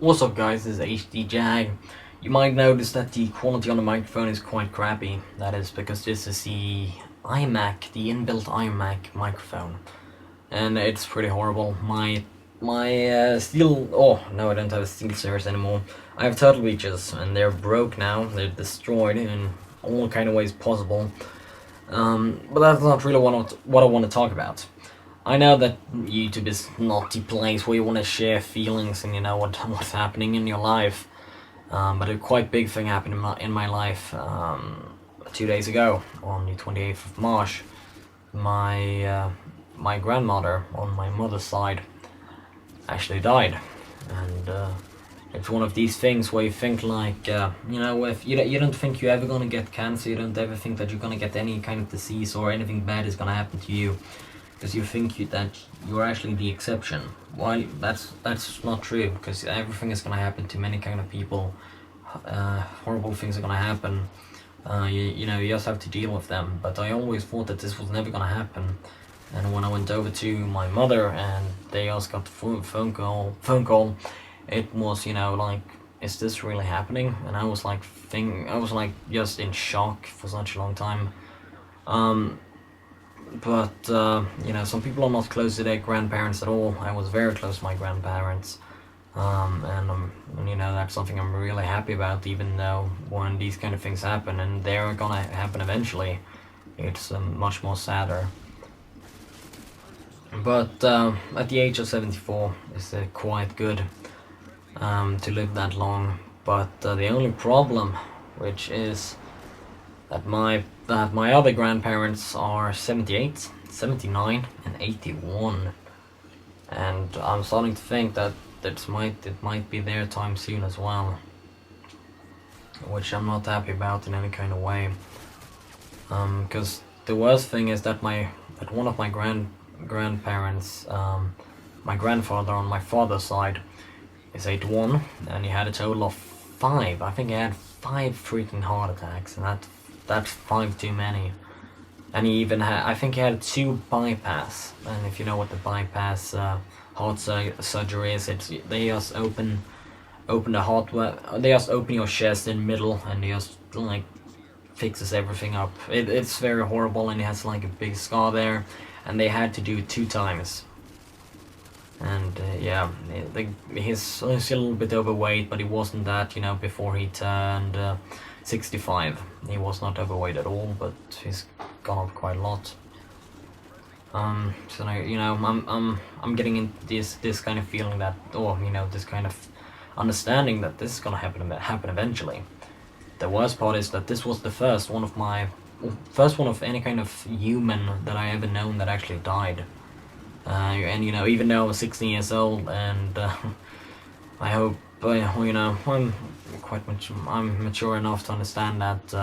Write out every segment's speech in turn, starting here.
What's up guys, this is HD Jag. You might notice that the quality on the microphone is quite crappy. That is because this is the iMac, the inbuilt iMac microphone. And it's pretty horrible. My steel, oh no, I don't have a SteelSeries anymore. I have Turtle Beaches and they're broke now, they're destroyed in all kind of ways possible. But that's not really what I want to talk about. I know that YouTube is not the place where you want to share feelings and what's happening in your life. But a quite big thing happened in my life 2 days ago, on the 28th of March. My grandmother on my mother's side actually died, and it's one of these things where you think like, if you don't think you're ever gonna get cancer, you don't ever think that you're gonna get any kind of disease or anything bad is gonna happen to you, because you think that you're actually the exception. While that's not true, because everything is gonna happen to many kind of people. Horrible things are gonna happen. You just have to deal with them. But I always thought that this was never gonna happen. And when I went over to my mother and they just got the phone call, it was like, is this really happening? And I was like just in shock for such a long time. But some people are not close to their grandparents at all. I was very close to my grandparents, and that's something I'm really happy about. Even though when these kind of things happen, and they're gonna happen eventually, it's much more sadder. But at the age of 74, it's quite good to live that long. But the only problem, which is that my other grandparents are 78, 79, and 81, and I'm starting to think that it might be their time soon as well, which I'm not happy about in any kind of way. Because the worst thing is that one of my grandparents, my grandfather on my father's side, is 81, and he had a total of 5. I think he had 5 freaking heart attacks, and that's 5 too many. And he even had, I think he had 2 bypass. And if you know what the bypass heart surgery is, they just open the heart, they just open your chest in the middle, and they just like fixes everything up. It's very horrible, and he has like a big scar there, and they had to do it 2 times. And he's a little bit overweight, but he wasn't that, before he turned 65. He was not overweight at all, but he's gone up quite a lot. So I'm getting into this kind of feeling that, this kind of understanding that this is gonna happen eventually. The worst part is that this was the first one of any kind of human that I ever known that actually died. And even though I was 16 years old, and I hope, I'm mature enough to understand that,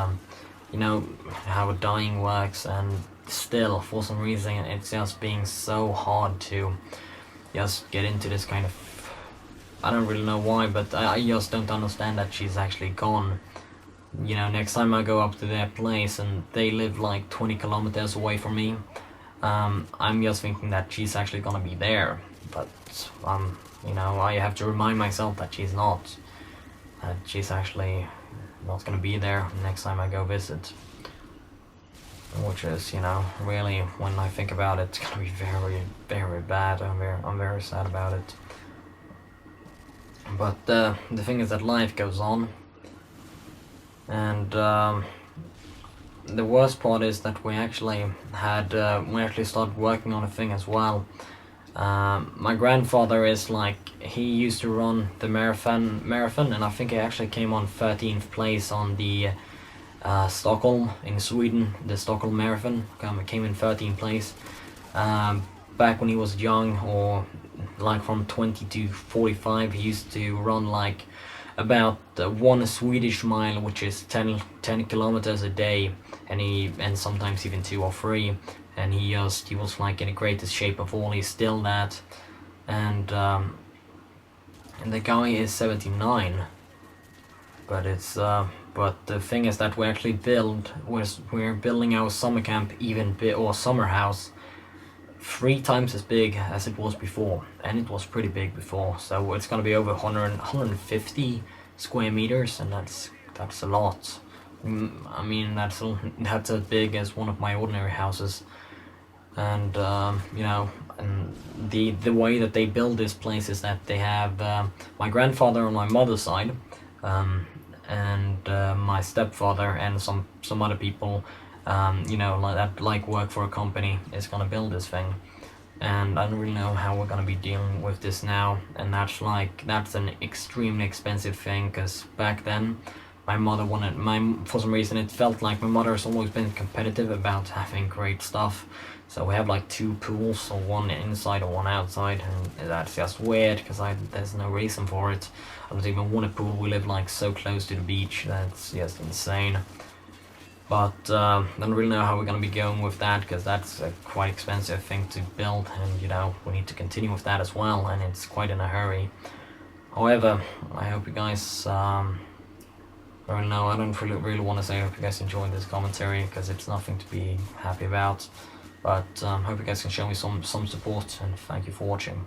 how dying works, and still, for some reason, it's just being so hard to just get into this kind of, I don't really know why, but I just don't understand that she's actually gone. Next time I go up to their place, and they live like 20 kilometers away from me, I'm just thinking that she's actually gonna be there, but I have to remind myself that she's not. That she's actually not gonna be there next time I go visit. Which is, really, when I think about it, it's gonna be very, very bad. I'm very sad about it. But the thing is that life goes on, and the worst part is that we actually started working on a thing as well. My grandfather is he used to run the marathon, and I think he actually came on 13th place on the Stockholm in Sweden, the Stockholm Marathon. Came in 13th place. Back when he was young, or from 20 to 45, he used to run about 1 Swedish mile, which is 10 kilometers a day, and sometimes even 2 or 3. And he was in the greatest shape of all. He's still that, and the guy is 79. But the thing is that we're building our summer camp or summer house 3 times as big as it was before, and it was pretty big before. So it's gonna be over 150 square meters, and that's a lot. I mean, that's as big as one of my ordinary houses. And you know, and the way that they build this place is that they have my grandfather on my mother's side, um, and my stepfather and some other people, you know, that like work for a company is gonna build this thing. And I don't really know how we're gonna be dealing with this now. And that's an extremely expensive thing, because back then my mother wanted my for some reason it felt like my mother has always been competitive about having great stuff. So we have like 2 pools, so one inside or one outside, and that's just weird because there's no reason for it. I don't even want a pool. We live like so close to the beach, that's just insane. But I don't really know how we're gonna be going with that, because that's a quite expensive thing to build, and you know, we need to continue with that as well, and it's quite in a hurry. However, I hope you guys, I don't know, I don't really want to say I hope you guys enjoyed this commentary, because it's nothing to be happy about. But hope you guys can show me some support, and thank you for watching.